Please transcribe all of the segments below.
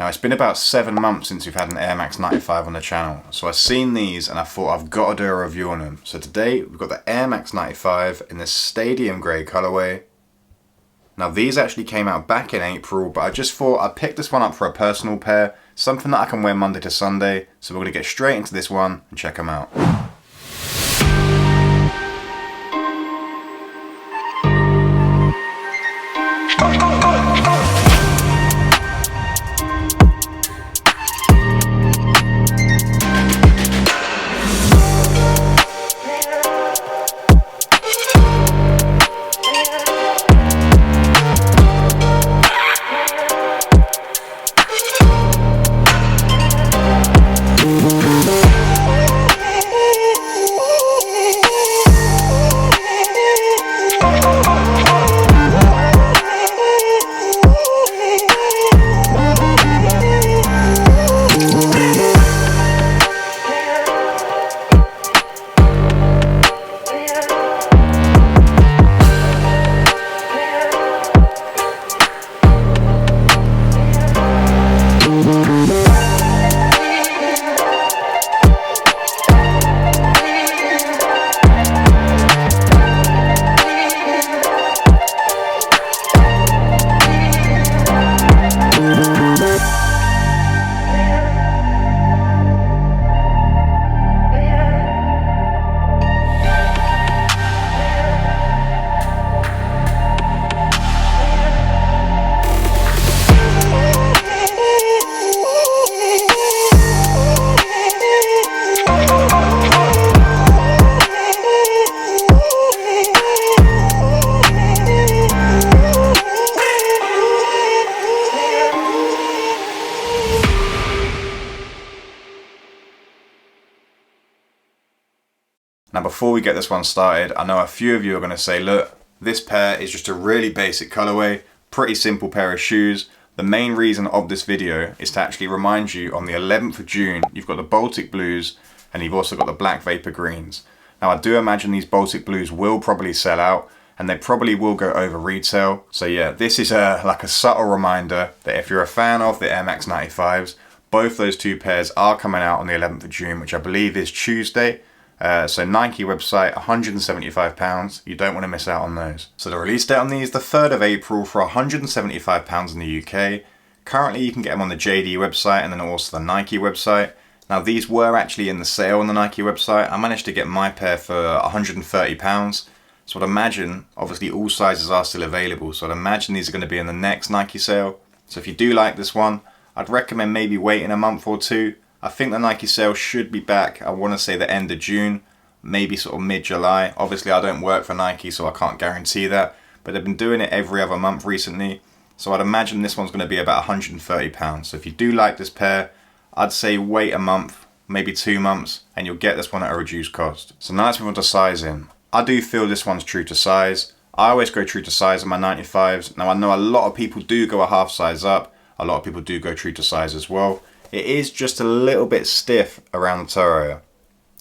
Now it's been about 7 months since we've had an Air Max 95 on the channel, so I've seen these and I thought I've got to do a review on them. So today we've got the Air Max 95 in the Stadium Grey colorway. Now these actually came out back in April, but I just thought I'd pick this one up for a personal pair, something that I can wear Monday to Sunday, so we're going to get straight into this one and check them out. Now before we get this one started, I know a few of you are going to say, look, this pair is just a really basic colorway, pretty simple pair of shoes. The main reason of this video is to actually remind you on the 11th of June, you've got the Baltic Blues and you've also got the Black Vapor Greens. Now I do imagine these Baltic Blues will probably sell out and they probably will go over retail. So yeah, this is like a subtle reminder that if you're a fan of the Air Max 95s, both those two pairs are coming out on the 11th of June, which I believe is Tuesday. So Nike website, £175. You don't want to miss out on those. So the release date on these, the 3rd of April for £175 in the UK. Currently you can get them on the JD website and then also the Nike website. Now these were actually in the sale on the Nike website. I managed to get my pair for £130. So I'd imagine, obviously all sizes are still available, so I'd imagine these are going to be in the next Nike sale. So if you do like this one, I'd recommend maybe waiting a month or two. I think the Nike sale should be back, I want to say the end of June, maybe sort of mid-July. Obviously I don't work for Nike, so I can't guarantee that, but they've been doing it every other month recently, so I'd imagine this one's going to be about £130. So if you do like this pair, I'd say wait a month, maybe 2 months, and you'll get this one at a reduced cost. So now let's move on to sizing. I do feel this one's true to size. I always go true to size in my 95s. Now I know a lot of people do go a half size up, a lot of people do go true to size as well. It is just a little bit stiff around the toe area.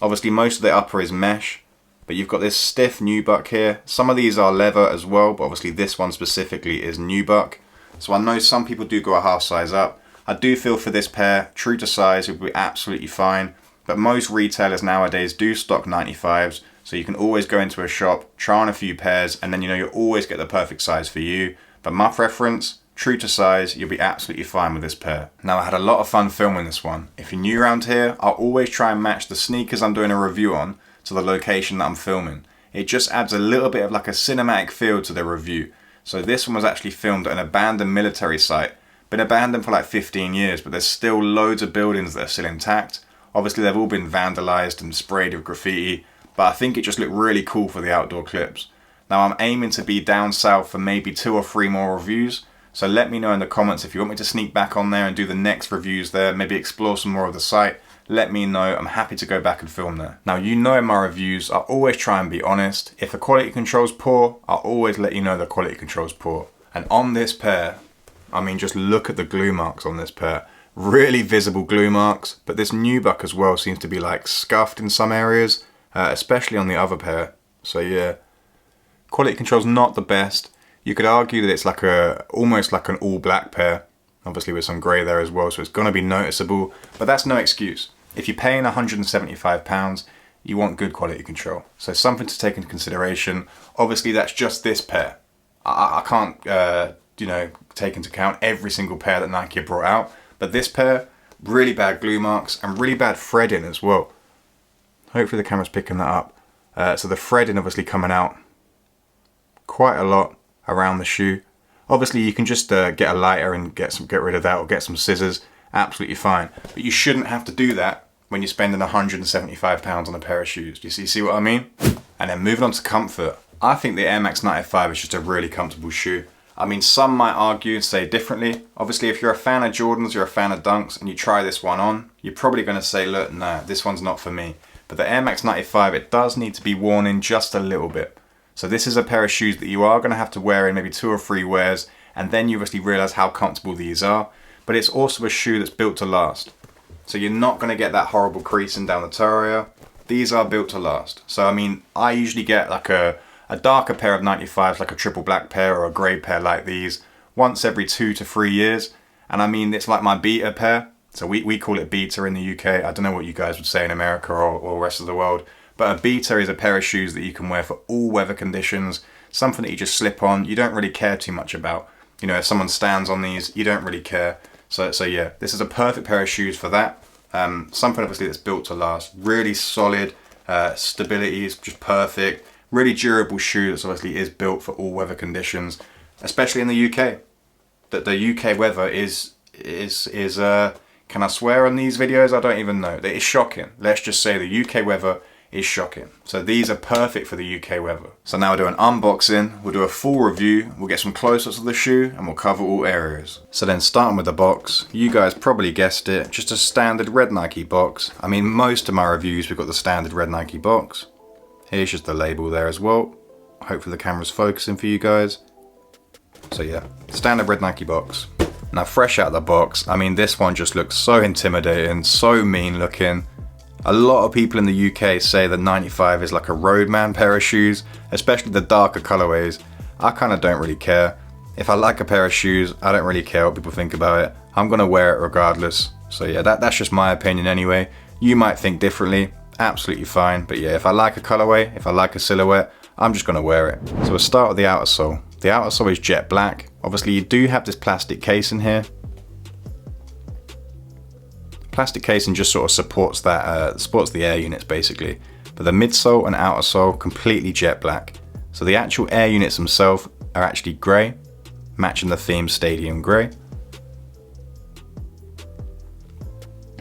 Obviously most of the upper is mesh, but you've got this stiff nubuck here. Some of these are leather as well, but obviously this one specifically is nubuck. So I know some people do go a half size up. I do feel for this pair, true to size would be absolutely fine, but most retailers nowadays do stock 95s, so you can always go into a shop, try on a few pairs, and then you know you'll always get the perfect size for you. But my preference, true to size, you'll be absolutely fine with this pair. Now I had a lot of fun filming this one. If you're new around here, I'll always try and match the sneakers I'm doing a review on to the location that I'm filming. It just adds a little bit of like a cinematic feel to the review. So this one was actually filmed at an abandoned military site. Been abandoned for like 15 years, but there's still loads of buildings that are still intact. Obviously they've all been vandalized and sprayed with graffiti, but I think it just looked really cool for the outdoor clips. Now I'm aiming to be down south for maybe 2 or 3 more reviews. So let me know in the comments if you want me to sneak back on there and do the next reviews there, maybe explore some more of the site. Let me know, I'm happy to go back and film there. Now you know in my reviews, I always try and be honest. If the quality control's poor, I'll always let you know the quality control's poor. And on this pair, I mean just look at the glue marks on this pair. Really visible glue marks, but this nubuck as well seems to be like scuffed in some areas, especially on the other pair. So yeah, quality control's not the best. You could argue that it's like almost like an all black pair. obviously with some grey there as well, so it's going to be noticeable, but that's no excuse. If you're paying £175, you want good quality control. So something to take into consideration. Obviously that's just this pair. I can't take into account every single pair that Nike brought out, but this pair, really bad glue marks and really bad threading as well. Hopefully the camera's picking that up. So the threading obviously coming out quite a lot around the shoe. Obviously you can just get a lighter and get rid of that, or get some scissors, absolutely fine. But you shouldn't have to do that when you're spending £175 on a pair of shoes. Do you see what I mean? And then moving on to comfort, I think the Air Max 95 is just a really comfortable shoe. I mean, some might argue and say differently. Obviously, if you're a fan of Jordans, you're a fan of Dunks, and you try this one on, you're probably going to say, look, nah, this one's not for me. But the Air Max 95, it does need to be worn in just a little bit. So this is a pair of shoes that you are going to have to wear in maybe 2 or 3 wears, and then you obviously realize how comfortable these are. But it's also a shoe that's built to last. So you're not going to get that horrible creasing down the toe area. These are built to last. So I mean, I usually get like a darker pair of 95s, like a triple black pair or a grey pair like these, once every 2 to 3 years. And I mean, it's like my beta pair. So we call it beta in the UK. I don't know what you guys would say in America or rest of the world. But a beta is a pair of shoes that you can wear for all weather conditions. Something that you just slip on, you don't really care too much about. You know, if someone stands on these, you don't really care. So yeah, this is a perfect pair of shoes for that. Something obviously that's built to last. Really solid, stability is just perfect. Really durable shoe that's obviously is built for all weather conditions, especially in the UK. That the UK weather is can I swear on these videos? I don't even know. It is shocking. Let's just say the UK weather is shocking. So these are perfect for the UK weather. So now we'll do an unboxing, we'll do a full review, we'll get some close-ups of the shoe, and we'll cover all areas. So then starting with the box, you guys probably guessed it, just a standard red Nike box. I mean, most of my reviews we've got the standard red Nike box. Here's just the label there as well. Hopefully the camera's focusing for you guys. So yeah, standard red Nike box. Now fresh out of the box, I mean this one just looks so intimidating, so mean looking. A lot of people in the UK say that 95 is like a roadman pair of shoes, especially the darker colorways. I kind of don't really care. If I like a pair of shoes, I don't really care what people think about it. I'm gonna wear it regardless. So yeah, that's just my opinion anyway. You might think differently, absolutely fine. But yeah, if I like a colorway, if I like a silhouette, I'm just gonna wear it. So we'll start with the outer sole. The outer sole is jet black. Obviously you do have this plastic casing here. Plastic casing just sort of supports that, supports the air units basically. But the midsole and outer sole completely jet black. So the actual air units themselves are actually grey, matching the theme stadium grey.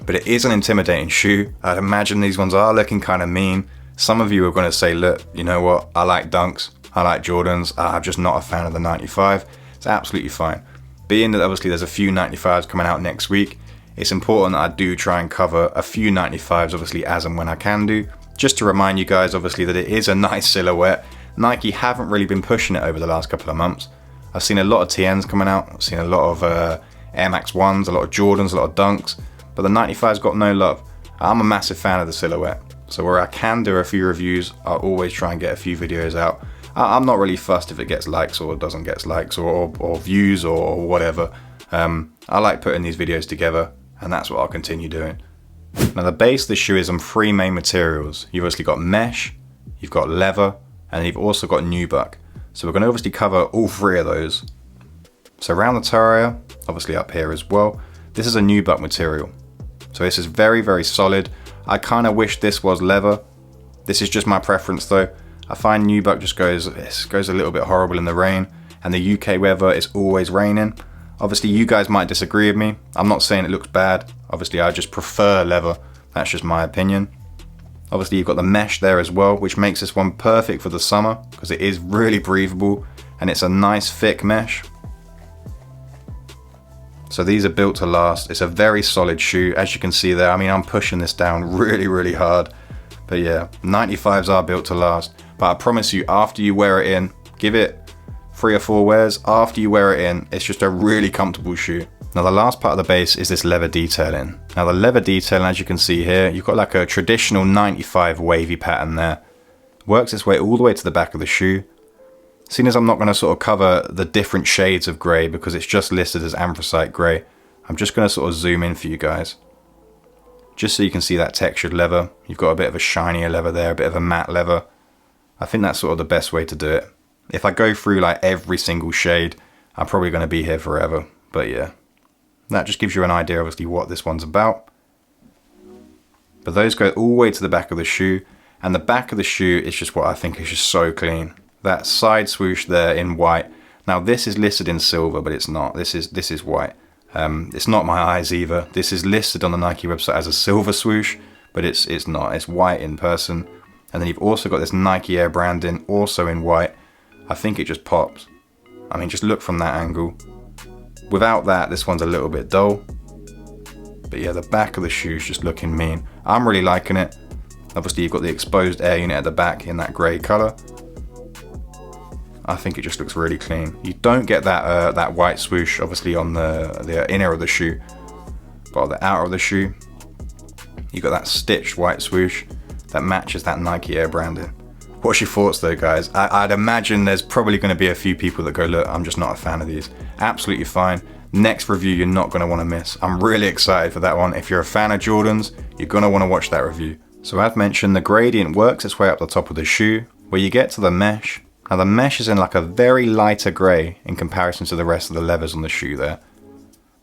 But it is an intimidating shoe. I'd imagine these ones are looking kind of mean. Some of you are going to say, look, you know what, I like Dunks, I like Jordans, I'm just not a fan of the 95. It's absolutely fine. Being that obviously there's a few 95s coming out next week, it's important that I do try and cover a few 95s obviously as and when I can do. Just to remind you guys obviously that it is a nice silhouette. Nike haven't really been pushing it over the last couple of months. I've seen a lot of TNs coming out, I've seen a lot of Air Max 1s, a lot of Jordans, a lot of Dunks, but the 95's got no love. I'm a massive fan of the silhouette. So where I can do a few reviews, I'll always try and get a few videos out. I'm not really fussed if it gets likes or doesn't get likes or views or whatever. I like putting these videos together, and that's what I'll continue doing. Now the base of the shoe is on 3 main materials. You've obviously got mesh, you've got leather, and you've also got nubuck. So we're going to obviously cover all 3 of those. So around the toe area, obviously up here as well, this is a nubuck material. So this is very, very solid. I kind of wish this was leather. This is just my preference though. I find nubuck just goes a little bit horrible in the rain, and the UK weather is always raining. Obviously you guys might disagree with me. I'm not saying it looks bad. Obviously I just prefer leather. That's just my opinion. Obviously you've got the mesh there as well, which makes this one perfect for the summer because it is really breathable and it's a nice thick mesh. So these are built to last. It's a very solid shoe, as you can see there. I mean, I'm pushing this down really, really hard. But yeah, 95s are built to last. But I promise you, after you wear it in, give it 3 or 4 wears. After you wear it in, it's just a really comfortable shoe. Now the last part of the base is this leather detailing. Now the leather detailing, as you can see here, you've got like a traditional 95 wavy pattern there. Works its way all the way to the back of the shoe. Seeing as I'm not going to sort of cover the different shades of grey because it's just listed as anthracite grey, I'm just going to sort of zoom in for you guys, just so you can see that textured leather. You've got a bit of a shinier leather there, a bit of a matte leather. I think that's sort of the best way to do it. If I go through like every single shade, I'm probably going to be here forever. But yeah, that just gives you an idea obviously what this one's about. But those go all the way to the back of the shoe, and the back of the shoe is just what I think is just so clean. That side swoosh there in white. Now this is listed in silver, but it's not. This is white. It's not my eyes either. This is listed on the Nike website as a silver swoosh, but it's not. It's white in person. And then you've also got this Nike Air branding, also in white. I think it just pops. I mean, just look from that angle. Without that, this one's a little bit dull. But yeah, the back of the shoe's just looking mean. I'm really liking it. Obviously, you've got the exposed air unit at the back in that grey colour. I think it just looks really clean. You don't get that white swoosh, obviously, on the inner of the shoe. But on the outer of the shoe, you've got that stitched white swoosh that matches that Nike Air branding. What's your thoughts though, guys? I'd imagine there's probably going to be a few people that go, look, I'm just not a fan of these. Absolutely fine. Next review you're not going to want to miss. I'm really excited for that one. If you're a fan of Jordans, you're going to want to watch that review. So as mentioned, the gradient works its way up the top of the shoe, where you get to the mesh. Now the mesh is in like a very lighter grey in comparison to the rest of the leathers on the shoe there.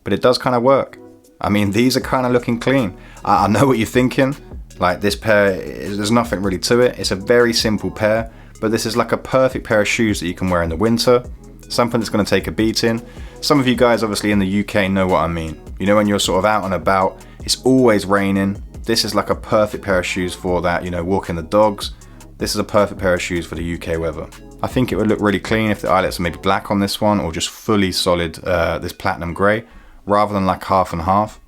But it does kind of work. I mean, these are kind of looking clean. I know what you're thinking. Like, this pair, there's nothing really to it. It's a very simple pair, but this is like a perfect pair of shoes that you can wear in the winter. Something that's going to take a beating. Some of you guys obviously in the UK know what I mean. You know, when you're sort of out and about, it's always raining. This is like a perfect pair of shoes for that, you know, walking the dogs. This is a perfect pair of shoes for the UK weather. I think it would look really clean if the eyelets are maybe black on this one, or just fully solid, this platinum grey, rather than like half and half.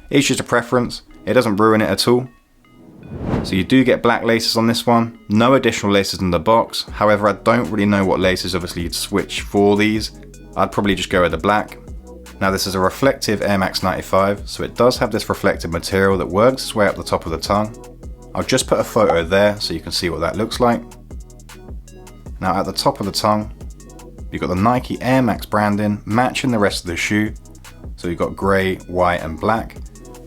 It's just a preference. It doesn't ruin it at all. So you do get black laces on this one. No additional laces in the box. However, I don't really know what laces obviously you'd switch for these. I'd probably just go with the black. Now this is a reflective Air Max 95, so it does have this reflective material that works its way up the top of the tongue. I'll just put a photo there so you can see what that looks like. Now at the top of the tongue, you've got the Nike Air Max branding matching the rest of the shoe. So you've got grey, white and black.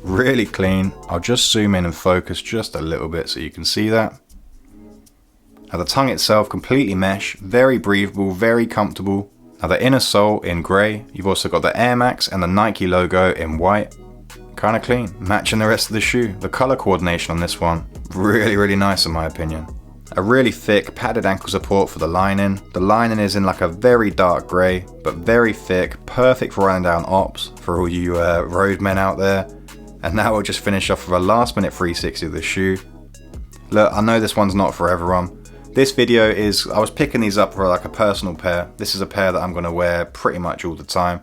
Really clean. I'll just zoom in and focus just a little bit so you can see that. Now the tongue itself completely mesh, very breathable, very comfortable. Now the inner sole in grey, you've also got the Air Max and the Nike logo in white. Kind of clean, matching the rest of the shoe. The colour coordination on this one, really nice in my opinion. A really thick padded ankle support for the lining. The lining is in like a very dark grey, but very thick, perfect for running down ops for all you road men out there. And now we'll just finish off with a last minute 360 of the shoe. Look, I know this one's not for everyone. This video is, I was picking these up for like a personal pair. This is a pair that I'm going to wear pretty much all the time.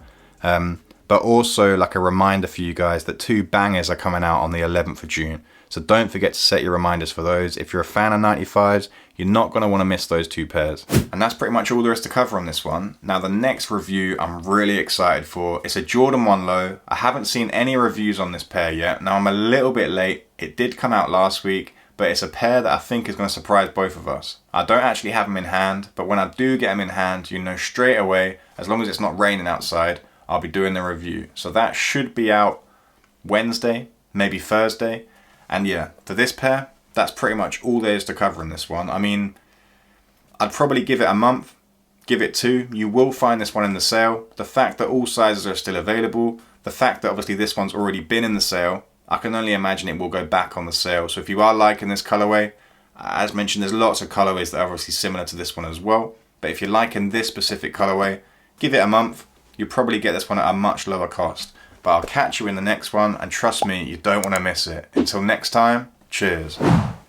But also like a reminder for you guys that 2 bangers are coming out on the 11th of June. So don't forget to set your reminders for those. If you're a fan of 95s, you're not going to want to miss those 2 pairs. And that's pretty much all there is to cover on this one. Now the next review I'm really excited for. It's a Jordan 1 Low. I haven't seen any reviews on this pair yet. Now I'm a little bit late. It did come out last week, but it's a pair that I think is going to surprise both of us. I don't actually have them in hand, but when I do get them in hand, you know straight away, as long as it's not raining outside, I'll be doing the review. So that should be out Wednesday, maybe Thursday. And yeah, for this pair, that's pretty much all there is to cover in this one. I mean, I'd probably give it a month, give it 2. You will find this one in the sale. The fact that all sizes are still available, the fact that obviously this one's already been in the sale, I can only imagine it will go back on the sale. So if you are liking this colorway, as mentioned, there's lots of colorways that are obviously similar to this one as well. But if you're liking this specific colorway, give it a month. You'll probably get this one at a much lower cost. But I'll catch you in the next one, and trust me, you don't want to miss it. Until next time, cheers.